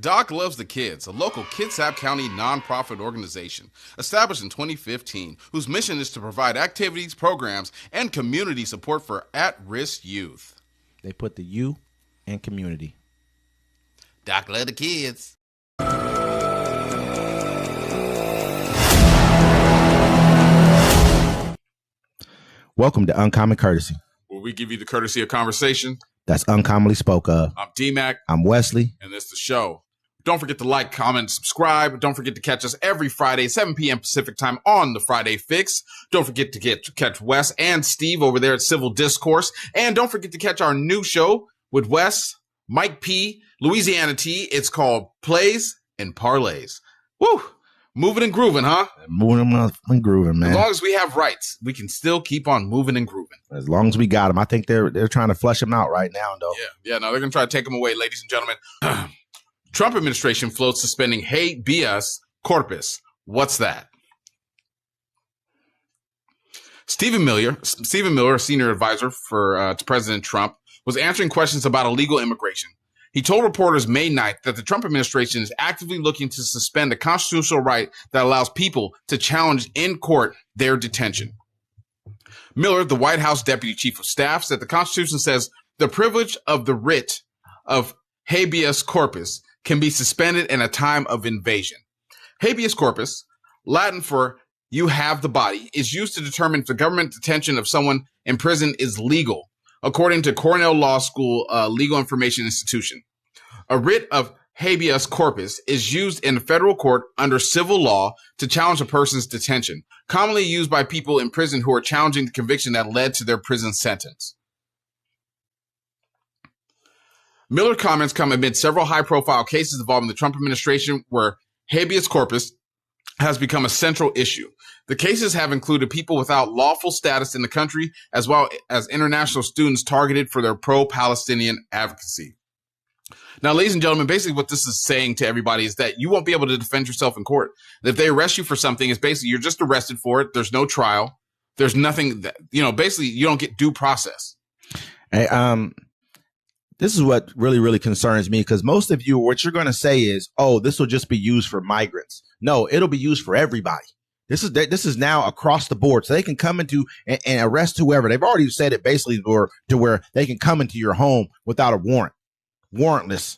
Doc Loves the Kids, a local Kitsap County nonprofit organization established in 2015, whose mission is to provide activities, programs, and community support for at-risk youth. They put the U in community. Doc Loves the Kids. Welcome to Uncommon Courtesy, where we give you the courtesy of conversation that's uncommonly spoke of. I'm D-Mac. I'm Wesley. And this is the show. Don't forget to like, comment, subscribe. Don't forget to catch us every Friday, 7 p.m. Pacific time on the Friday Fix. Don't forget to catch Wes and Steve over there at Civil Discourse. And don't forget to catch our new show with Wes, Mike P, Louisiana T. It's called Plays and Parlays. Woo! Moving and grooving, huh? Moving and grooving, man. As long as we have rights, we can still keep on moving and grooving. As long as we got them. I think they're trying to flush them out right now, though. Yeah, no, they're going to try to take them away, ladies and gentlemen. Trump administration floats suspending Habeas Corpus. What's that? Stephen Miller, a senior advisor to President Trump, was answering questions about illegal immigration. He told reporters May 9th that the Trump administration is actively looking to suspend a constitutional right that allows people to challenge in court their detention. Miller, the White House deputy chief of staff, said the Constitution says the privilege of the writ of habeas corpus can be suspended in a time of invasion. Habeas corpus, Latin for you have the body, is used to determine if the government detention of someone in prison is legal, according to Cornell Law School Legal Information Institution. A writ of habeas corpus is used in a federal court under civil law to challenge a person's detention, commonly used by people in prison who are challenging the conviction that led to their prison sentence. Miller comments come amid several high-profile cases involving the Trump administration where habeas corpus has become a central issue. The cases have included people without lawful status in the country, as well as international students targeted for their pro-Palestinian advocacy. Now, ladies and gentlemen, basically what this is saying to everybody is that you won't be able to defend yourself in court. If they arrest you for something, it's basically you're just arrested for it. There's no trial. There's nothing that, basically you don't get due process. Hey, this is what really, really concerns me, because most of you, what you're going to say is, oh, this will just be used for migrants. No, it'll be used for everybody. This is now across the board, so they can come into and arrest whoever. They've already said it basically to where they can come into your home without a warrant, warrantless,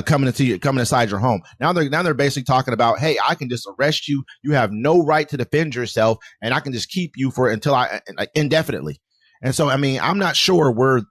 coming inside your home. Now they're basically talking about, hey, I can just arrest you. You have no right to defend yourself, and I can just keep you indefinitely. And so, I mean, I'm not sure where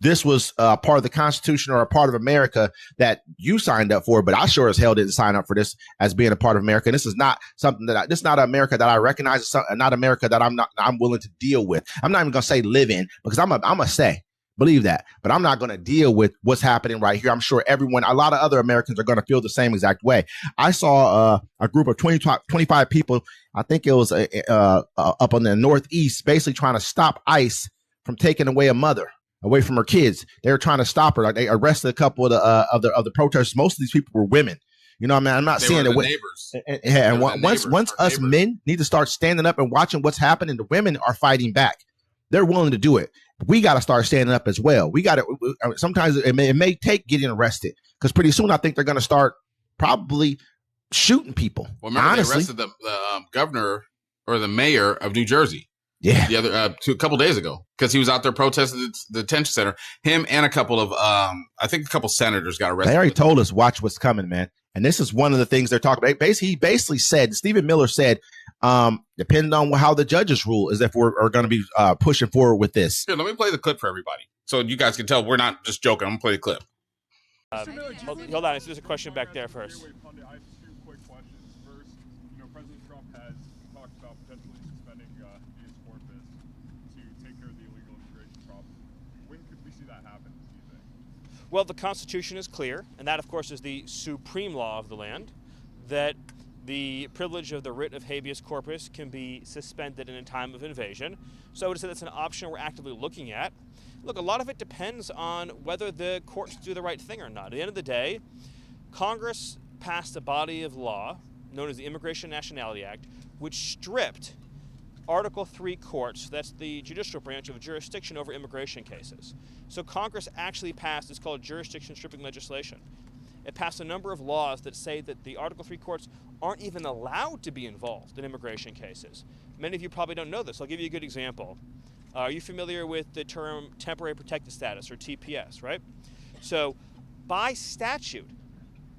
this was part of the Constitution or a part of America that you signed up for, but I sure as hell didn't sign up for this as being a part of America. And this is not something this is not America that I recognize. It's not America that I'm willing to deal with. I'm not even going to say live in, because I'm going to say, believe that, but I'm not going to deal with what's happening right here. I'm sure a lot of other Americans are going to feel the same exact way. I saw a group of 25 people. I think it was up on the Northeast, basically trying to stop ICE from taking away a mother away from her kids. They were trying to stop her. Like, they arrested a couple of the protesters. Most of these people were women. You know what I mean? I'm not saying that neighbors. And once us men need to start standing up and watching what's happening, the women are fighting back. They're willing to do it. We got to start standing up as well. We got to. Sometimes it may take getting arrested, because pretty soon I think they're going to start probably shooting people. Well, remember, honestly, they arrested the governor or the mayor of New Jersey. Yeah, the other a couple days ago, because he was out there protesting the detention center. Him and a couple of I think a couple senators got arrested. They already told us, watch what's coming, man. And this is one of the things they're talking about. He basically said, Stephen Miller said, depending on how the judges rule, is if we're going to be pushing forward with this. Here, let me play the clip for everybody, so you guys can tell we're not just joking. I'm gonna play the clip. Hold on, there's a question back there first. I have two quick questions. First, President Trump has talked about potentially suspending habeas corpus to take care of the illegal immigration problem. When could we see that happen, do you think? Well, the Constitution is clear, and that, of course, is the supreme law of the land, that the privilege of the writ of habeas corpus can be suspended in a time of invasion. So I would say that's an option we're actively looking at. Look, a lot of it depends on whether the courts do the right thing or not. At the end of the day, Congress passed a body of law known as the Immigration and Nationality Act, which stripped Article III courts, that's the judicial branch, of jurisdiction over immigration cases. So Congress actually passed, it's called jurisdiction stripping legislation. it passed a number of laws that say that the Article 3 courts aren't even allowed to be involved in immigration cases. Many of you probably don't know this. I'll give you a good example. Are you familiar with the term temporary protected status, or TPS, right? So by statute,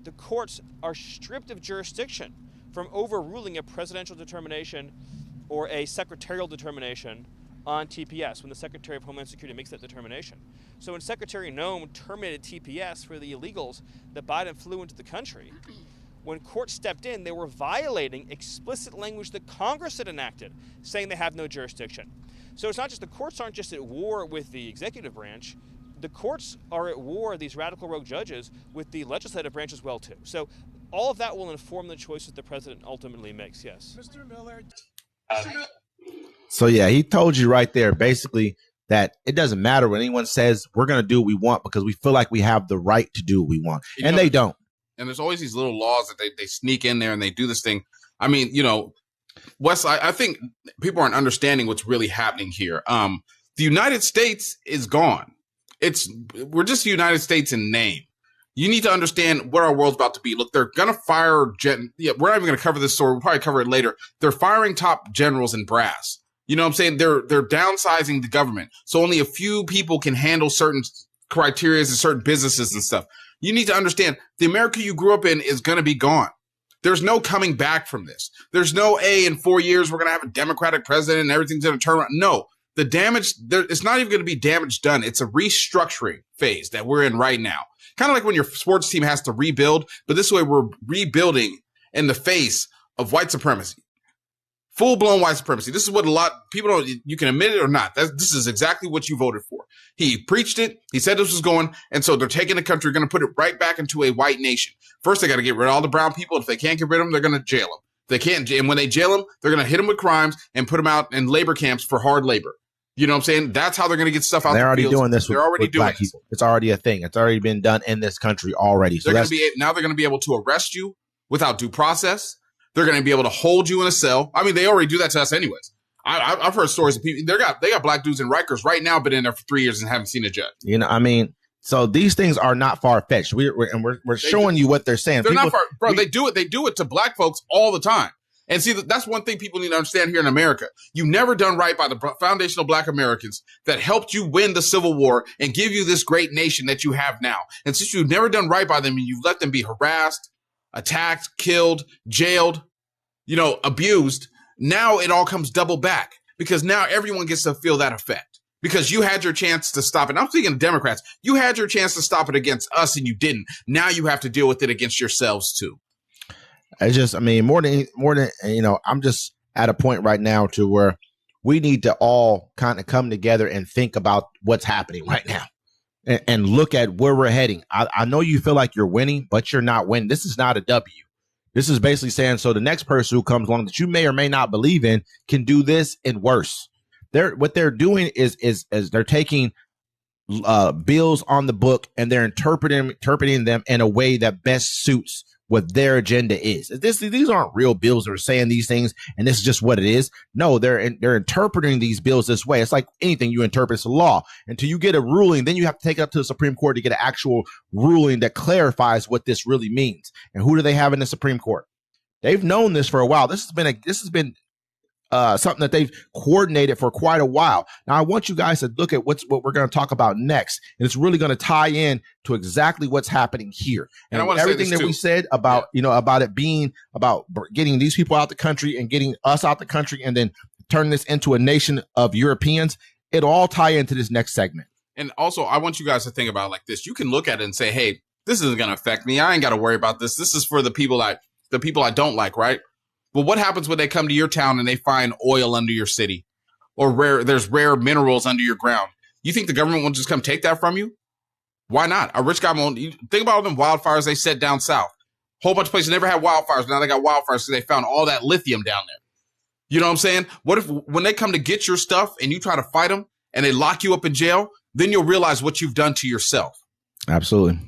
the courts are stripped of jurisdiction from overruling a presidential determination or a secretarial determination on TPS when the Secretary of Homeland Security makes that determination. So when Secretary Noem terminated TPS for the illegals that Biden flew into the country, when courts stepped in, they were violating explicit language that Congress had enacted, saying they have no jurisdiction. So it's not just the courts aren't just at war with the executive branch, the courts are at war, these radical rogue judges, with the legislative branch as well, too. So all of that will inform the choices the president ultimately makes, yes. Mr. Miller. So, yeah, he told you right there, basically, that it doesn't matter what anyone says. We're going to do what we want because we feel like we have the right to do what we want. And they don't. And there's always these little laws that they sneak in there and they do this thing. I mean, you know, Wes, I think people aren't understanding what's really happening here. The United States is gone. We're just the United States in name. You need to understand what our world's about to be. Look, they're going to fire we're not even going to cover this story. We'll probably cover it later. They're firing top generals in brass. You know what I'm saying? They're downsizing the government. So only a few people can handle certain criteria and certain businesses and stuff. You need to understand the America you grew up in is going to be gone. There's no coming back from this. There's no, in 4 years, we're going to have a Democratic president and everything's going to turn around. No, the damage, it's not even going to be damage done. It's a restructuring phase that we're in right now. Kind of like when your sports team has to rebuild, but this way we're rebuilding in the face of white supremacy. Full-blown white supremacy. This is what a lot of people don't, you can admit it or not. This is exactly what you voted for. He preached it. He said this was going. And so they're taking the country, going to put it right back into a white nation. First, they got to get rid of all the brown people. If they can't get rid of them, they're going to jail them. They can't. And when they jail them, they're going to hit them with crimes and put them out in labor camps for hard labor. You know what I'm saying? That's how they're going to get stuff out. They're already doing this. They're already doing black people. It's already a thing. It's already been done in this country already. So now they're going to be able to arrest you without due process. They're going to be able to hold you in a cell. I mean, they already do that to us anyways. I've heard stories of people. They got black dudes in Rikers right now, been in there for 3 years and haven't seen a judge. You know, I mean, so these things are not far fetched. We're showing you what they're saying. They're not far, bro. They do it. They do it to black folks all the time. And see, that's one thing people need to understand here in America. You've never done right by the foundational black Americans that helped you win the Civil War and give you this great nation that you have now. And since you've never done right by them and you've let them be harassed, attacked, killed, jailed, abused, now it all comes double back because now everyone gets to feel that effect because you had your chance to stop it. I'm speaking of Democrats. You had your chance to stop it against us and you didn't. Now you have to deal with it against yourselves too. It's just, I mean, more than, I'm just at a point right now to where we need to all kind of come together and think about what's happening right now and look at where we're heading. I know you feel like you're winning, but you're not winning. This is not a W. This is basically saying, so the next person who comes along that you may or may not believe in can do this and worse. What they're doing is they're taking bills on the book and they're interpreting them in a way that best suits what their agenda is. These aren't real bills that are saying these things, and this is just what it is. No, they're interpreting these bills this way. It's like anything you interpret as a law. Until you get a ruling, then you have to take it up to the Supreme Court to get an actual ruling that clarifies what this really means. And who do they have in the Supreme Court? They've known this for a while. This has been something that they've coordinated for quite a while. Now, I want you guys to look at what we're going to talk about next. And it's really going to tie in to exactly what's happening here. And I want to everything that we said about, about it being about getting these people out the country and getting us out the country and then turn this into a nation of Europeans, it'll all tie into this next segment. And also, I want you guys to think about it like this. You can look at it and say, hey, this isn't going to affect me. I ain't got to worry about this. This is for the people I don't like, right? But what happens when they come to your town and they find oil under your city or there's rare minerals under your ground? You think the government will just come take that from you? Why not? A rich guy won't. Think about all them wildfires they set down south. Whole bunch of places never had wildfires. Now they got wildfires because they found all that lithium down there. You know what I'm saying? What if when they come to get your stuff and you try to fight them and they lock you up in jail, then you'll realize what you've done to yourself. Absolutely.